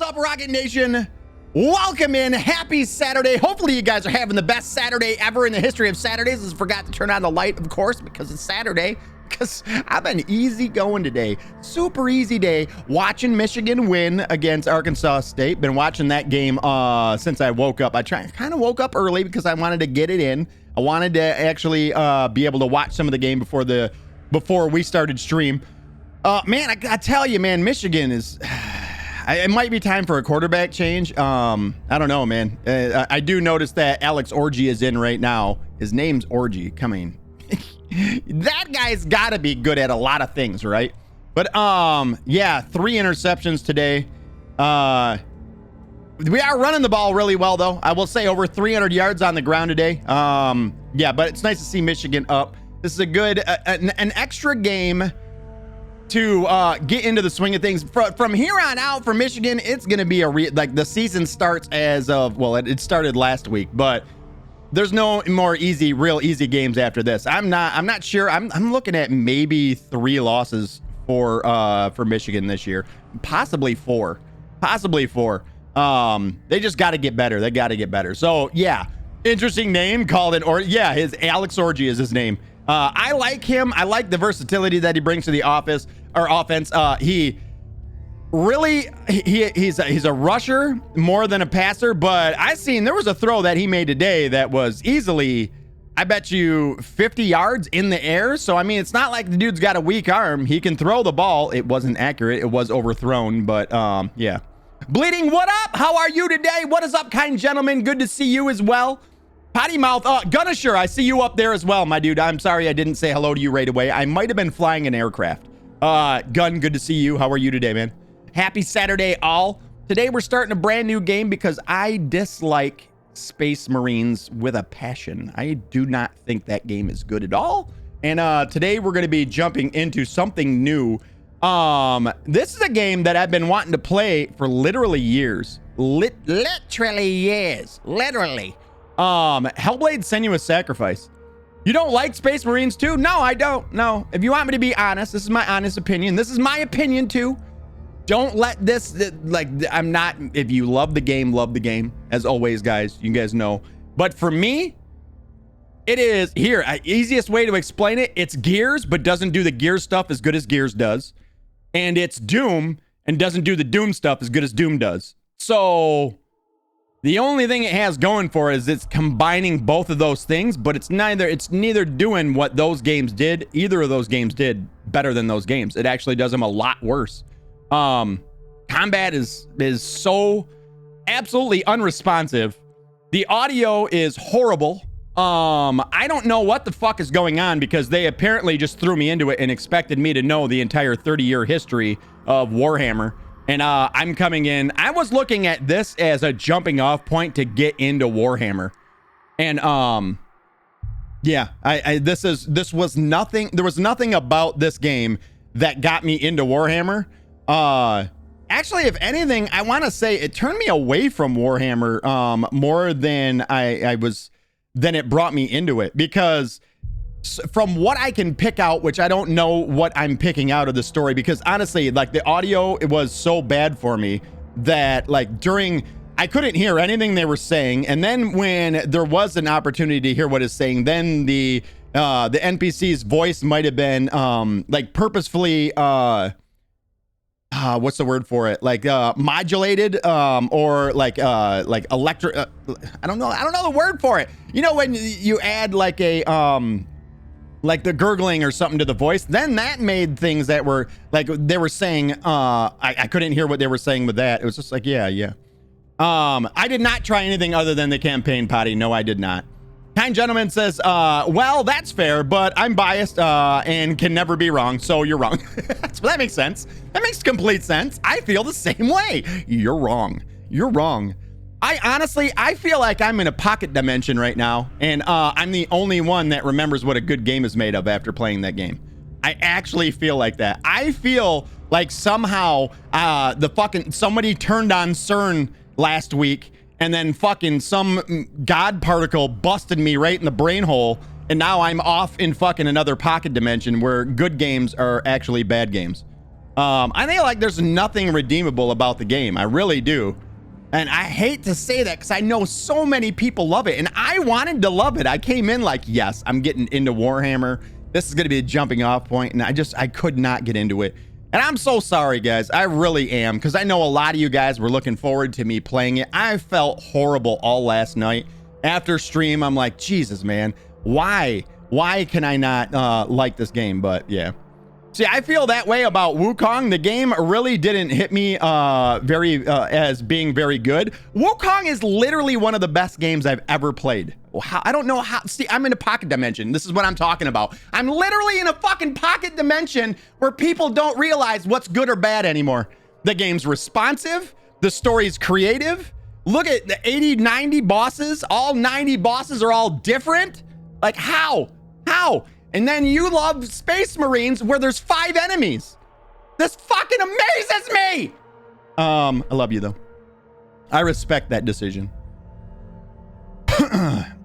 up, Rocket Nation? Welcome in. Happy Saturday. Hopefully you guys are having the best Saturday ever in the history of Saturdays. I forgot to turn on the light, of course, because it's Saturday. Because I've been easy going today. Super easy day. Watching Michigan win against Arkansas State. Been watching that game since I woke up. I kind of woke up early because I wanted to get it in. I wanted to actually be able to watch some of the game before we started stream. Man, I tell you, man, Michigan is... It might be time for a quarterback change. I don't know, man. I do notice that Alex Orji is in right now. His name's Orji. Coming. That guy's got to be good at a lot of things, right? But yeah, 3 interceptions today. We are running the ball really well, though. I will say over 300 yards on the ground today. Yeah, but it's nice to see Michigan up. This is a good an extra game to get into the swing of things. From here on out for Michigan, it's going to be like the season starts as of, well, it started last week, but there's no more real easy games after this. I'm not sure. I'm looking at maybe 3 losses for Michigan this year, possibly 4. They just got to get better. They got to get better. So yeah, interesting name called it, or yeah, his Alex Orji is his name. I like him. I like the versatility that he brings to the offense. He really, he's a rusher more than a passer, but there was a throw that he made today that was easily, I bet you 50 yards in the air. So, I mean, it's not like the dude's got a weak arm. He can throw the ball. It wasn't accurate. It was overthrown, but yeah. Bleeding, what up? How are you today? What is up, kind gentlemen? Good to see you as well. Potty mouth, Gunnisher, I see you up there as well, my dude. I'm sorry I didn't say hello to you right away. I might have been flying an aircraft. Gun, good to see you. How are you today, man? Happy Saturday, all. Today we're starting a brand new game because I dislike Space Marines with a passion. I do not think that game is good at all. And today we're going to be jumping into something new. This is a game that I've been wanting to play for literally years. Literally years. Literally. Hellblade Senua Sacrifice. You don't like Space Marines too? No, I don't. No. If you want me to be honest, this is my honest opinion. This is my opinion too. Don't let this, like, I'm not, if you love the game, as always, guys, you guys know. But for me, it is, here, easiest way to explain it, it's Gears, but doesn't do the Gears stuff as good as Gears does. And it's Doom, and doesn't do the Doom stuff as good as Doom does. So the only thing it has going for it is it's combining both of those things, but it's neither doing what those games did. Either of those games did better than those games. It actually does them a lot worse. Combat is so absolutely unresponsive. The audio is horrible. I don't know what the fuck is going on because they apparently just threw me into it and expected me to know the entire 30-year history of Warhammer. And I'm coming in. I was looking at this as a jumping off point to get into Warhammer. And yeah, this was nothing. There was nothing about this game that got me into Warhammer. Actually, if anything, I want to say it turned me away from Warhammer more than than it brought me into it, because from what I can pick out, which I don't know what I'm picking out of the story, because honestly, like, the audio, it was so bad for me that, like, I couldn't hear anything they were saying. And then when there was an opportunity to hear what it's saying, then the NPC's voice might have been like purposefully what's the word for it? Like modulated or like electric. I don't know the word for it. You know, when you add like a like the gurgling or something to the voice, then that made things that were like they were saying. I couldn't hear what they were saying with that. It was just like yeah. I did not try anything other than the campaign, Potty. No, I did not. Kind gentleman says, well, that's fair, but I'm biased and can never be wrong, so you're wrong. So that makes sense. That makes complete sense. I feel the same way. You're wrong. You're wrong. I feel like I'm in a pocket dimension right now, and I'm the only one that remembers what a good game is made of after playing that game. I actually feel like that. I feel like somehow somebody turned on CERN last week, and then fucking some god particle busted me right in the brain hole, and now I'm off in fucking another pocket dimension where good games are actually bad games. I think like there's nothing redeemable about the game. I really do. And I hate to say that because I know so many people love it, and I wanted to love it. I came in like, yes, I'm getting into Warhammer. This is going to be a jumping off point, and I could not get into it. And I'm so sorry, guys. I really am, because I know a lot of you guys were looking forward to me playing it. I felt horrible all last night. After stream, I'm like, Jesus, man, why? Why can I not like this game? But yeah. See, I feel that way about Wukong. The game really didn't hit me as being very good. Wukong is literally one of the best games I've ever played. I don't know how. See, I'm in a pocket dimension. This is what I'm talking about. I'm literally in a fucking pocket dimension where people don't realize what's good or bad anymore. The game's responsive. The story's creative. Look at the 80, 90 bosses. All 90 bosses are all different. Like, how? How? And then you love Space Marines where there's 5 enemies. This fucking amazes me. I love you though. I respect that decision.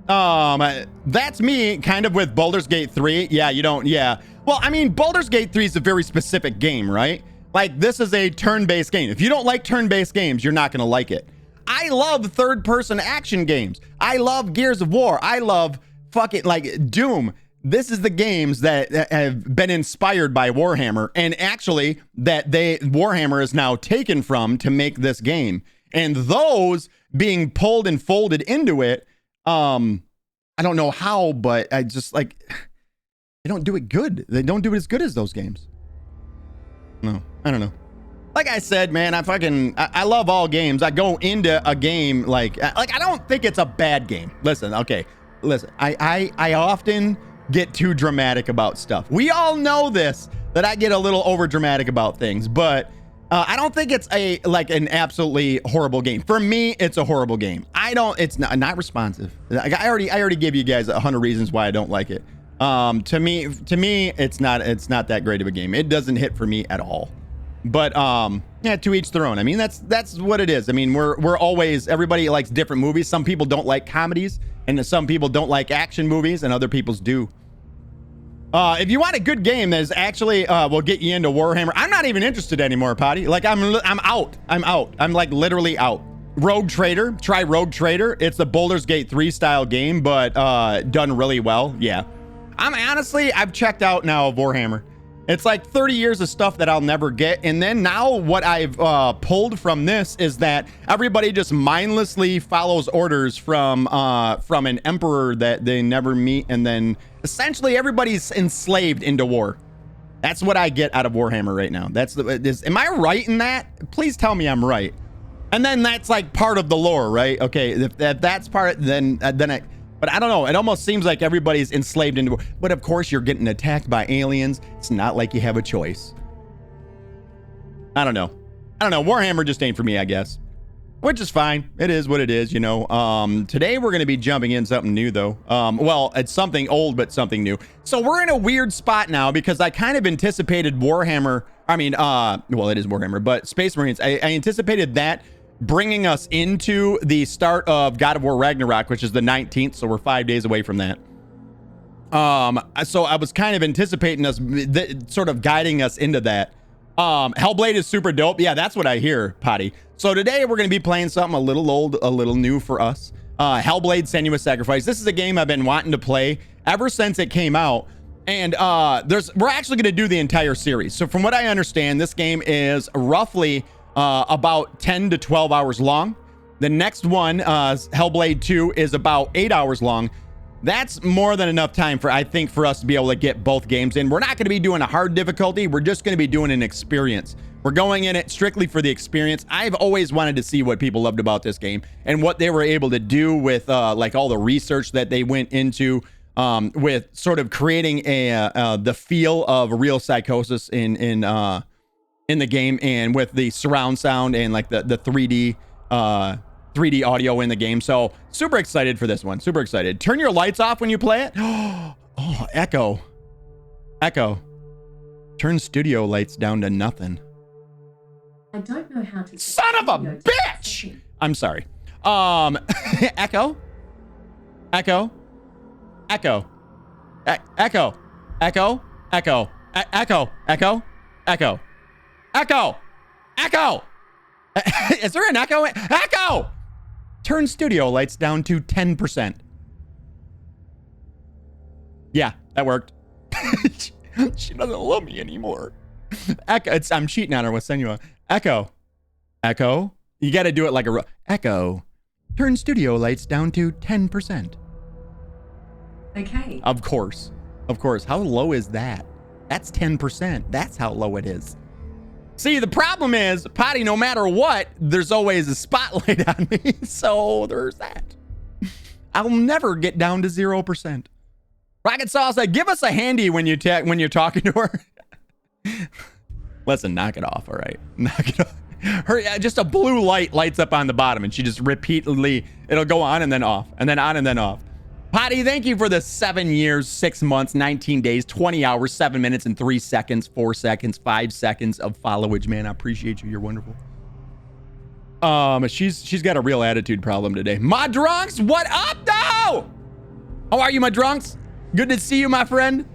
That's me kind of with Baldur's Gate 3. Yeah, you don't. Yeah. Well, I mean, Baldur's Gate 3 is a very specific game, right? Like, this is a turn-based game. If you don't like turn-based games, you're not going to like it. I love third-person action games. I love Gears of War. I love fucking like Doom. This is the games that have been inspired by Warhammer, and actually that Warhammer is now taken from to make this game. And those being pulled and folded into it, I don't know how, but I just like, they don't do it good. They don't do it as good as those games. No, I don't know. Like I said, man, I love all games. I go into a game like I don't think it's a bad game. Listen, okay, listen. I often get too dramatic about stuff. We all know this, that I get a little over dramatic about things, but I don't think it's an absolutely horrible game. For me, it's a horrible game. It's not responsive. I already gave you guys 100 reasons why I don't like it. To me, it's not that great of a game. It doesn't hit for me at all. But yeah, to each their own. I mean, that's what it is. I mean, we're always, everybody likes different movies. Some people don't like comedies, and some people don't like action movies, and other people's do. If you want a good game that is actually will get you into Warhammer, I'm not even interested anymore, Potty. Like I'm out. I'm like literally out. Rogue Trader, try Rogue Trader. It's the Baldur's Gate 3 style game, but done really well. Yeah, I've checked out now of Warhammer. It's like 30 years of stuff that I'll never get. And then now what I've pulled from this is that everybody just mindlessly follows orders from an emperor that they never meet. And then essentially everybody's enslaved into war. That's what I get out of Warhammer right now. Am I right in that? Please tell me I'm right. And then that's like part of the lore, right? Okay, if that's part, then but I don't know. It almost seems like everybody's enslaved into. But of course, you're getting attacked by aliens. It's not like you have a choice. I don't know. Warhammer just ain't for me, I guess. Which is fine. It is what it is, you know. Today we're going to be jumping in something new, though. Well, it's something old, but something new. So we're in a weird spot now because I kind of anticipated Warhammer. I mean, well, it is Warhammer, but Space Marines. I anticipated that bringing us into the start of God of War Ragnarok, which is the 19th, so we're 5 days away from that. So I was kind of anticipating us, sort of guiding us into that. Hellblade is super dope. Yeah, that's what I hear, Potty. So today we're going to be playing something a little old, a little new for us. Hellblade: Senua's Sacrifice. This is a game I've been wanting to play ever since it came out. And we're actually going to do the entire series. So from what I understand, this game is roughly about 10 to 12 hours long. The next one, Hellblade 2, is about 8 hours long. That's more than enough time for us to be able to get both games in. We're not going to be doing a hard difficulty. We're just going to be doing an experience. We're going in it strictly for the experience. I've always wanted to see what people loved about this game and what they were able to do with like all the research that they went into with sort of creating the feel of real psychosis in the game, and with the surround sound and like the 3D audio in the game. So super excited for this one. Super excited. Turn your lights off when you play it. Oh, echo. Turn studio lights down to nothing. I don't know how to. Son of a bitch! I'm sorry. Echo. Echo. Echo. Echo. Echo. Echo. Echo. Echo. Echo. Echo. Echo. Is there an echo? Echo. Turn studio lights down to 10%. Yeah, that worked. She doesn't love me anymore. Echo. I'm cheating on her with Senua. Echo. Echo. You got to do it like a echo. Turn studio lights down to 10%. Okay. Of course. Of course. How low is that? That's 10%. That's how low it is. See, the problem is, Potty, no matter what, there's always a spotlight on me. So there's that. I'll never get down to 0%. Rockitsauce, give us a handy when you're talking to her. Listen, knock it off, all right? Knock it off. Just a blue light lights up on the bottom, and she just repeatedly, it'll go on and then off, and then on and then off. Potty, thank you for the 7 years, 6 months, 19 days, 20 hours, 7 minutes, and 3 seconds, 4 seconds, 5 seconds of followage, man. I appreciate you. You're wonderful. She's got a real attitude problem today. My drunks, what up, though? How are you, my drunks? Good to see you, my friend.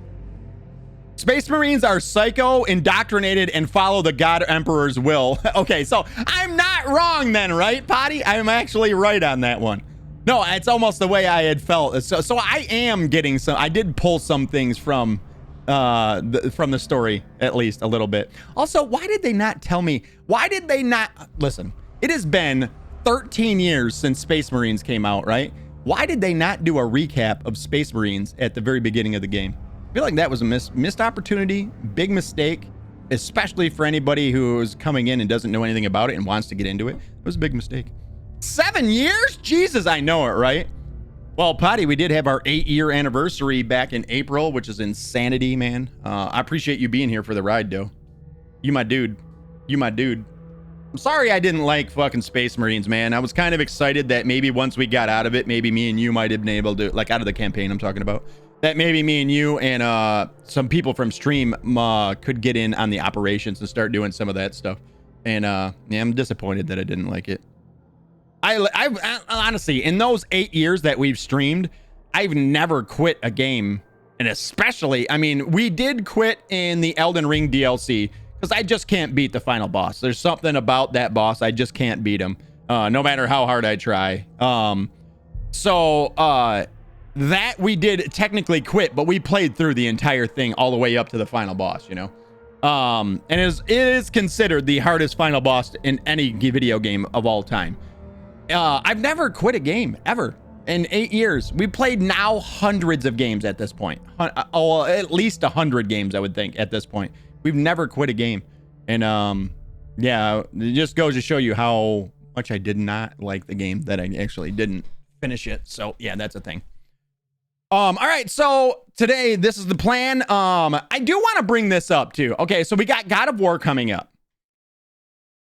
Space Marines are psycho, indoctrinated, and follow the God Emperor's will. Okay, so I'm not wrong then, right, Potty? I'm actually right on that one. No, it's almost the way I had felt. So I am getting some. I did pull some things from the story, at least a little bit. Also, why did they not tell me? Why did they not listen? It has been 13 years since Space Marines came out, right? Why did they not do a recap of Space Marines at the very beginning of the game? I feel like that was a missed opportunity, big mistake, especially for anybody who's coming in and doesn't know anything about it and wants to get into it. It was a big mistake. 7 years? Jesus, I know it, right? Well, Potty, we did have our 8-year anniversary back in April, which is insanity, man. I appreciate you being here for the ride, though. You my dude. You my dude. I'm sorry I didn't like fucking Space Marines, man. I was kind of excited that maybe once we got out of it, maybe me and you might have been able to, like out of the campaign I'm talking about, that maybe me and you and some people from stream could get in on the operations and start doing some of that stuff. And yeah, I'm disappointed that I didn't like it. I honestly, in those 8 years that we've streamed, I've never quit a game. And especially, I mean, we did quit in the Elden Ring DLC because I just can't beat the final boss. There's something about that boss. I just can't beat him, no matter how hard I try. That we did technically quit, but we played through the entire thing all the way up to the final boss, you know? And it is considered the hardest final boss in any video game of all time. I've never quit a game ever in 8 years. We played now hundreds of games at this point. At least 100 games, I would think, at this point. We've never quit a game. And yeah, it just goes to show you how much I did not like the game, that I actually didn't finish it. So yeah, that's a thing. All right, so today this is the plan. I do want to bring this up too. Okay, so we got God of War coming up.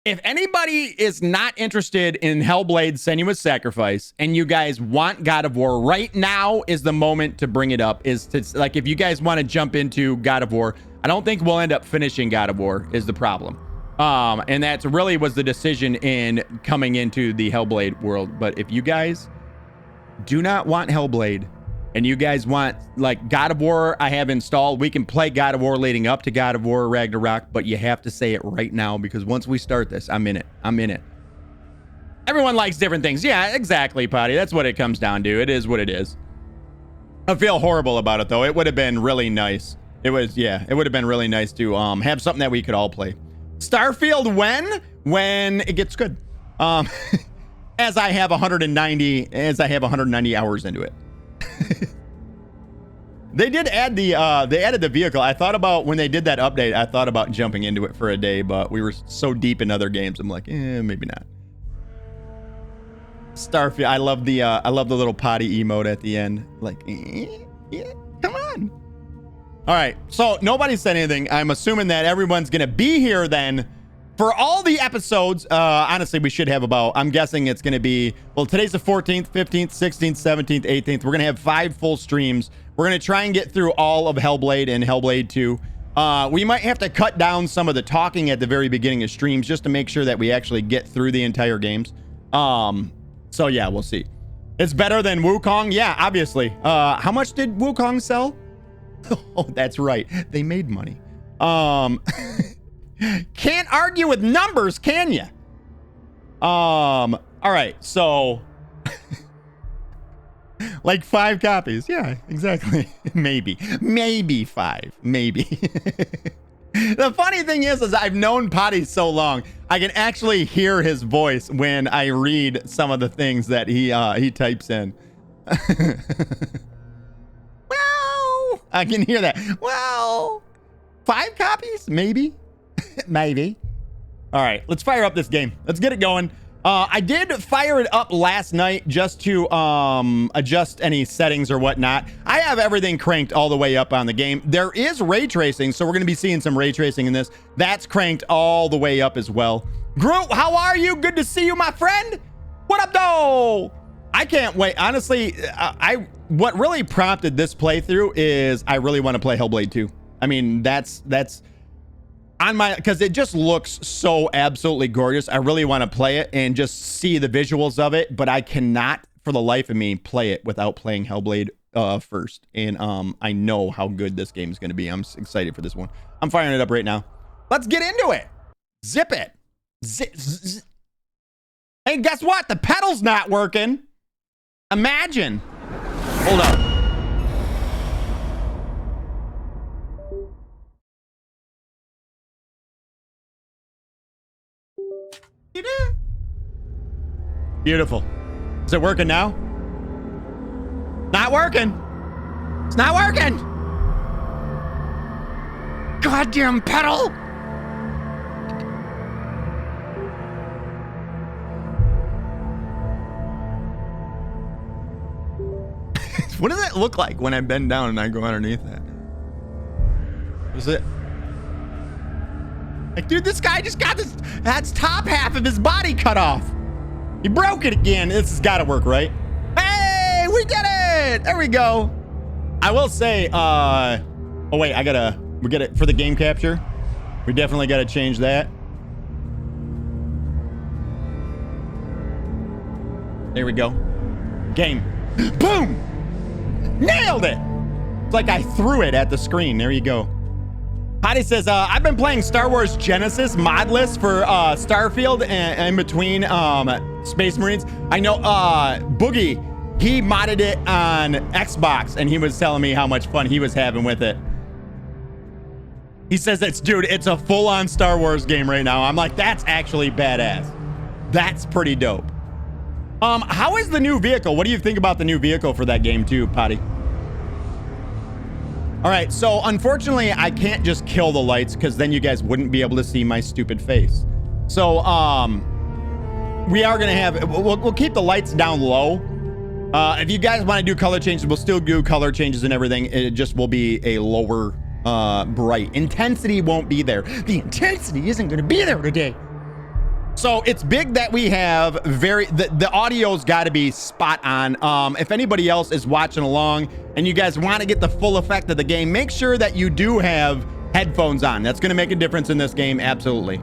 If anybody is not interested in Hellblade Senua's Sacrifice and you guys want God of War, right now is the moment to bring it up. Is to, like, if you guys want to jump into God of War, I don't think we'll end up finishing God of War is the problem. And that's really was the decision in coming into the Hellblade world. But if you guys do not want Hellblade and you guys want, like, God of War I have installed, we can play God of War leading up to God of War Ragnarok, but you have to say it right now because once we start this, I'm in it. I'm in it. Everyone likes different things. Yeah, exactly, Potty. That's what it comes down to. It is what it is. I feel horrible about it, though. It would have been really nice. It was, yeah, it would have been really nice to have something that we could all play. Starfield when it gets good. As I have 190 hours into it. They did add they added the vehicle. I thought about when they did that update, I thought about jumping into it for a day, but we were so deep in other games. I'm like, maybe not. Starfield. I love the little potty emote at the end. Like, yeah, come on. All right. So nobody said anything. I'm assuming that everyone's going to be here then for all the episodes. Honestly, we should have about, I'm guessing it's going to be, well, today's the 14th, 15th, 16th, 17th, 18th. We're going to have 5 full streams. We're going to try and get through all of Hellblade and Hellblade 2. We might have to cut down some of the talking at the very beginning of streams just to make sure that we actually get through the entire games. So yeah, we'll see. It's better than Wukong. Yeah, obviously. How much did Wukong sell? Oh, that's right. They made money. Can't argue with numbers, can you? All right, so like 5 copies. Yeah, exactly. Maybe 5. Maybe. The funny thing is I've known Potty so long, I can actually hear his voice when I read some of the things that he types in. Well, I can hear that. Well, 5 copies? Maybe. Maybe. All right, let's fire up this game. Let's get it going. I did fire it up last night just to adjust any settings or whatnot. I have everything cranked all the way up on the game. There is ray tracing, so we're going to be seeing some ray tracing in this. That's cranked all the way up as well. Groot, how are you? Good to see you, my friend. What up, though? I can't wait. Honestly, what really prompted this playthrough is I really want to play Hellblade 2. I mean, that's on my, because it just looks so absolutely gorgeous. I really want to play it and just see the visuals of it, but I cannot for the life of me play it without playing Hellblade first. And I know how good this game is going to be. I'm excited for this one. I'm firing it up right now. Let's get into it. Zip it. Zip. Hey, guess what? The pedal's not working. Imagine. Hold up. Beautiful. Is it working now? Not working. It's not working. Goddamn pedal. What does it look like when I bend down and I go underneath that? Is it? Like, dude, this guy just got that's top half of his body cut off. He broke it again. This has got to work, right? Hey, we did it. There we go. I will say, oh wait, we get it for the game capture. We definitely got to change that. There we go. Game. Boom. Nailed it. It's like I threw it at the screen. There you go. Hottie says, I've been playing Star Wars Genesis modless for Starfield and in between Space Marines. I know Boogie, he modded it on Xbox and he was telling me how much fun he was having with it. He says it's a full-on Star Wars game right now. I'm like, that's actually badass. That's pretty dope. How is the new vehicle? What do you think about the new vehicle for that game too, Potty? All right, so unfortunately, I can't just kill the lights because then you guys wouldn't be able to see my stupid face. So, we are gonna have, we'll keep the lights down low. If you guys want to do color changes, we'll still do color changes and everything. It just will be a lower bright. Intensity won't be there. The intensity isn't gonna be there today. So it's big that we have the audio's got to be spot on. If anybody else is watching along and you guys want to get the full effect of the game, make sure that you do have headphones on. That's going to make a difference in this game. Absolutely.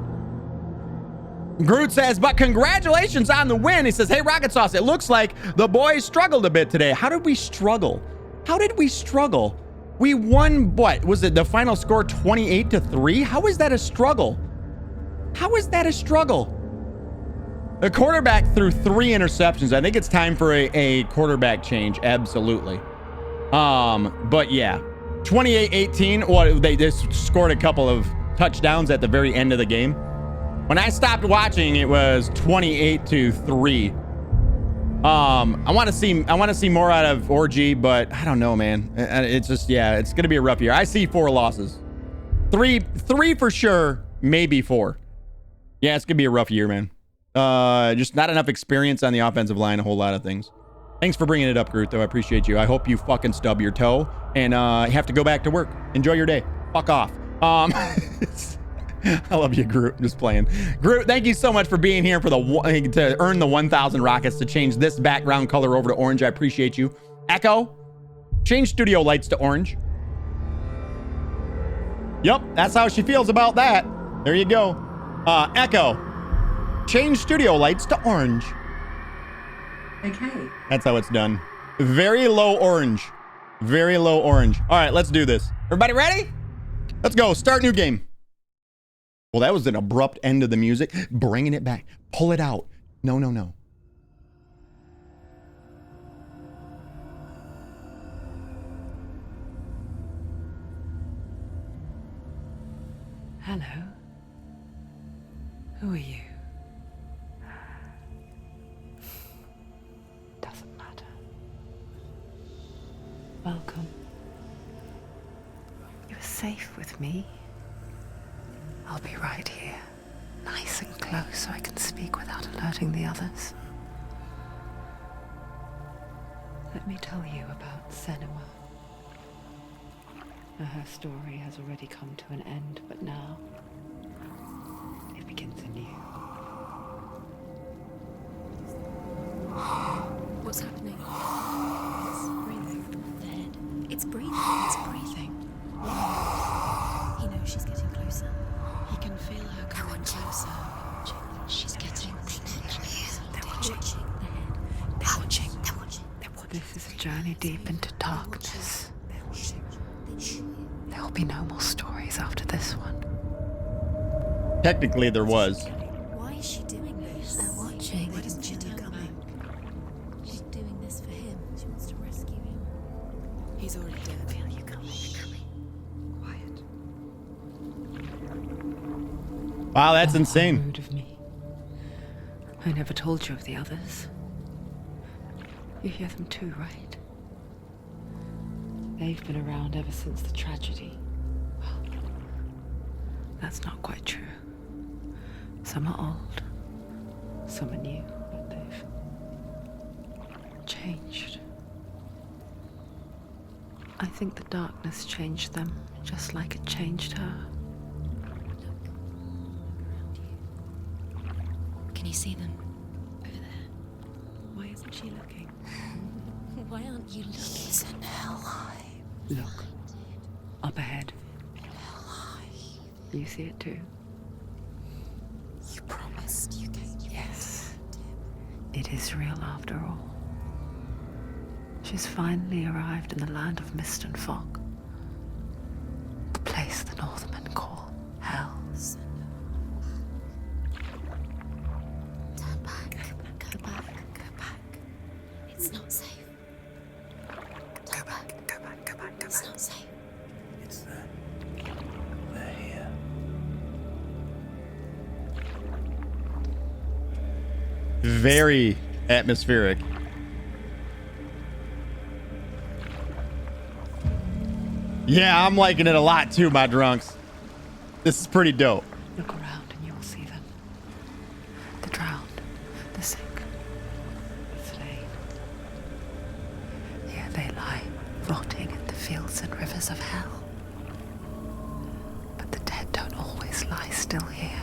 Groot says, but congratulations on the win. He says, hey, Rockitsauce, it looks like the boys struggled a bit today. How did we struggle? How did we struggle? We won, what was it? The final score 28-3. How is that a struggle? How is that a struggle? The quarterback threw 3 interceptions. I think it's time for a quarterback change. Absolutely. But yeah, 28-18. Well, they just scored a couple of touchdowns at the very end of the game. When I stopped watching, it was 28-3. I want to see more out of Orgy, but I don't know, man. It's just, yeah, it's going to be a rough year. I see 4 losses. Three for sure, maybe 4. Yeah, it's going to be a rough year, man. Just not enough experience on the offensive line, a whole lot of things. Thanks for bringing it up, Groot, though. I appreciate you. I hope you fucking stub your toe and have to go back to work. Enjoy your day. Fuck off. I love you, Groot. I'm just playing. Groot, thank you so much for being here for to earn the 1,000 rockets to change this background color over to orange. I appreciate you. Echo, change studio lights to orange. Yep, that's how she feels about that. There you go. Echo, change studio lights to orange. Okay. That's how it's done. Very low orange. Very low orange. All right, let's do this. Everybody ready? Let's go. Start new game. Well, that was an abrupt end of the music. Bringing it back. Pull it out. No, no, no. Hello. Who are you? Doesn't matter. Welcome. You're safe with me. I'll be right here, nice and close so I can speak without alerting the others. Let me tell you about Senua. Her story has already come to an end, but now it begins anew. What's happening? It's breathing. The head. It's breathing. It's breathing. He knows she's getting closer. He can feel her coming closer. She's getting closer. They're watching. The head. They're watching. They're watching. They're watching. This is a journey deep into darkness. They're watching. There will be no more stories after this one. Technically, there was. Why is she doing this? They're watching. Why doesn't she turn back? She's doing this for him. She wants to rescue him. He's already dead. I feel you coming. Quiet. Wow, that's Oh, insane. how rude of me. I never told you of the others. You hear them too, right? They've been around ever since the tragedy. Well, that's not quite true. Some are old, some are new, but they've changed. I think the darkness changed them, just like it changed her. Can you see them? Over there. Why isn't she looking? Why aren't you looking? He's in Helheim. Look, up ahead. You see it too? You promised you came. Yes. It is real after all. She's finally arrived in the land of mist and fog. The place the Northmen call Hell. Turn back. Go back. Go back. It's not safe. Go back. Go back. Go back. Go back. It's not safe. It's them. They're here. Very atmospheric. Yeah, I'm liking it a lot too, my drunks. This is pretty dope. Look around and you will see them. The drowned, the sick, the slain. Here they lie, rotting in the fields and rivers of hell. But the dead don't always lie still here.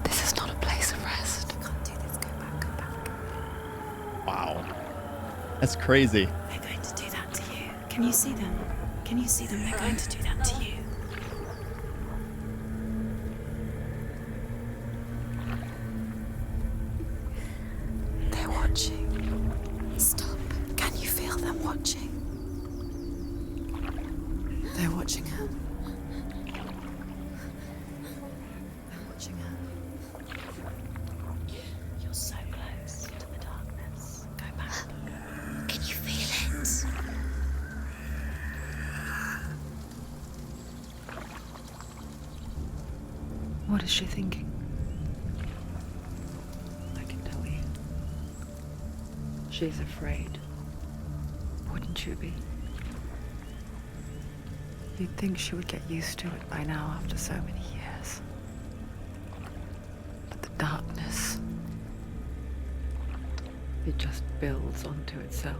This is not a place of rest. You can't do this. Go back. Go back. Wow. That's crazy. They're going to do that to you. Can you see them? Can you see them? They're going to do that to you. They're watching. Stop. Can you feel them watching? They're watching her. They're watching her. You're so close to the darkness. Go back. Can you feel it? What is she thinking? I can tell you. She's afraid. Wouldn't you be? You'd think she would get used to it by now after so many years. But the darkness, it just builds onto itself,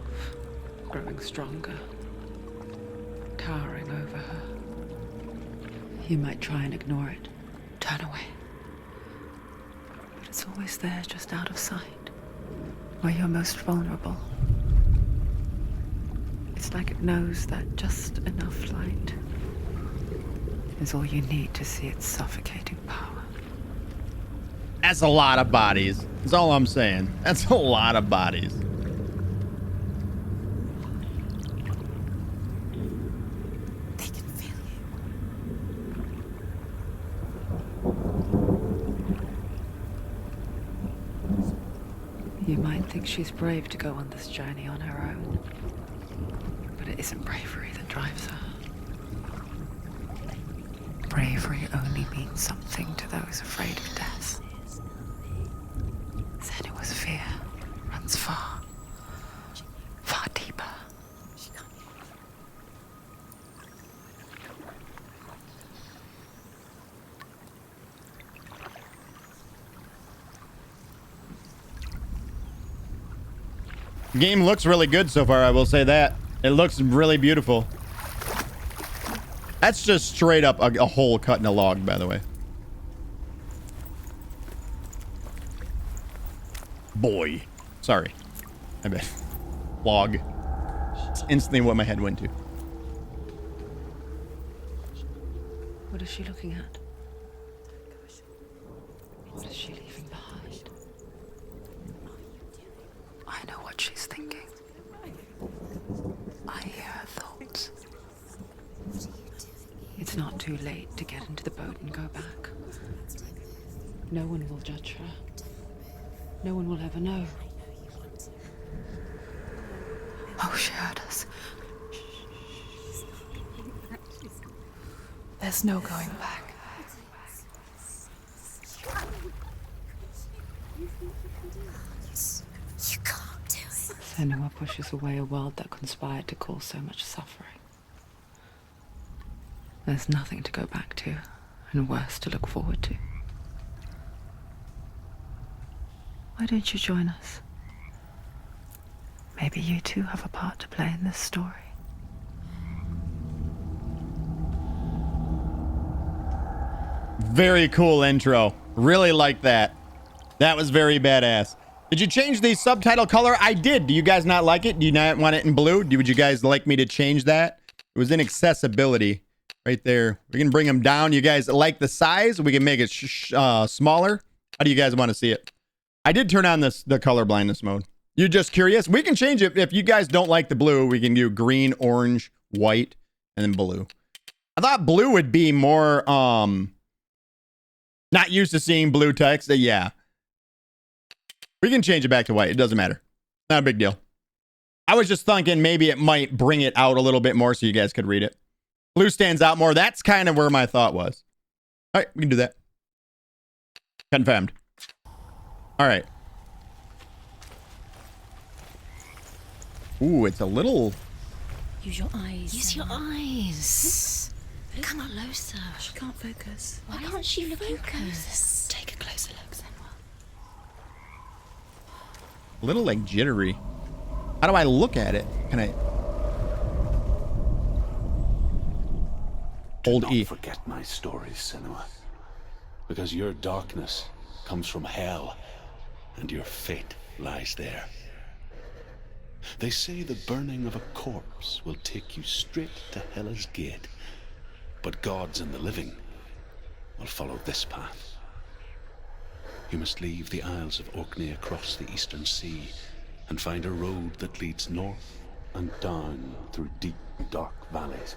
growing stronger, towering over her. You might try and ignore it, turn away. But it's always there, just out of sight, where you're most vulnerable. It's like it knows that just enough light is all you need to see its suffocating power. That's a lot of bodies. That's all I'm saying. That's a lot of bodies. They can feel you. You might think she's brave to go on this journey on her own, but it isn't bravery that drives her. Bravery only means something to those afraid of death. Senua's fear runs far, far deeper. Game looks really good so far, I will say that. It looks really beautiful. That's just straight up a hole cut in a log, by the way. Boy. Sorry. I bet. Log. It's instantly what my head went to. What is she looking at? What is she leaving behind? I know what she's thinking. I hear her thoughts. It's not too late to get into the boat and go back. No one will judge her. No one will ever know. Oh, she heard us. There's no going back. You can't do it. Senua pushes away a world that conspired to cause so much suffering. There's nothing to go back to, and worse to look forward to. Why don't you join us? Maybe you too have a part to play in this story. Very cool intro. Really like that. That was very badass. Did you change the subtitle color? I did. Do you guys not like it? Do you not want it in blue? Would you guys like me to change that? It was in accessibility right there. We can bring them down. You guys like the size? We can make it smaller. How do you guys want to see it? I did turn on the color blindness mode. You're just curious? We can change it. If you guys don't like the blue, we can do green, orange, white, and then blue. I thought blue would be more, not used to seeing blue text. Yeah. We can change it back to white. It doesn't matter. Not a big deal. I was just thinking maybe it might bring it out a little bit more so you guys could read it. Blue stands out more. That's kind of where my thought was. All right, we can do that. Confirmed. All right. Ooh, it's a little... Use your eyes. Use your eyes. Come closer. She can't focus. Why can't she focus? Take a closer look, Senua. A little like jittery. How do I look at it? Can I hold Do E? not forget my stories, Senua, because your darkness comes from hell, and your fate lies there. They say the burning of a corpse will take you straight to Hela's gate, but gods and the living will follow this path. You must leave the Isles of Orkney across the eastern sea and find a road that leads north and down through deep, dark valleys.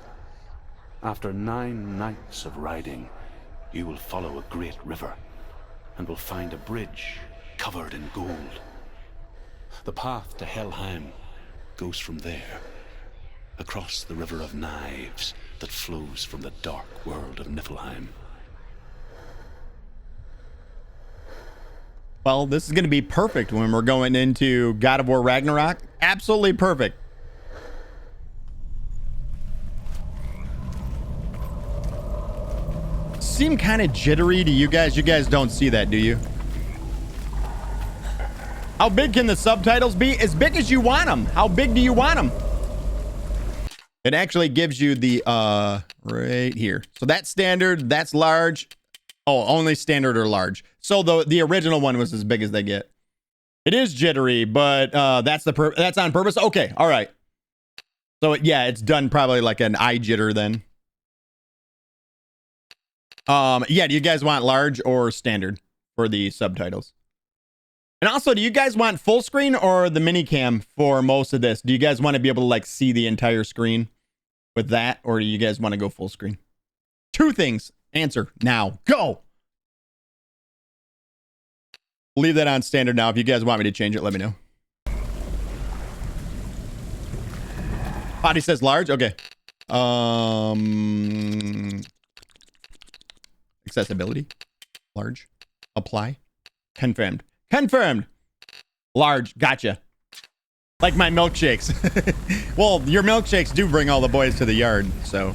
After 9 nights of riding, you will follow a great river and will find a bridge covered in gold. The path to Helheim goes from there, across the river of knives that flows from the dark world of Niflheim. Well, this is going to be perfect when we're going into God of War Ragnarok. Absolutely perfect. Seem kind of jittery to you guys. You guys don't see that, do you? How big can the subtitles be? As big as you want them. How big do you want them? It actually gives you the, right here. So that's standard, that's large. Oh, only standard or large. So the original one was as big as they get. It is jittery, but that's on purpose. Okay, all right. So yeah, it's done probably like an eye jitter then. Yeah, do you guys want large or standard for the subtitles? And also, do you guys want full screen or the mini cam for most of this? Do you guys want to be able to like see the entire screen with that, or do you guys want to go full screen? 2 things. Answer now. Go. Leave that on standard now. If you guys want me to change it, let me know. Potty says large. Okay. Accessibility. Large. Apply. Confirmed. Confirmed. Large. Gotcha. Like my milkshakes. Well, your milkshakes do bring all the boys to the yard, so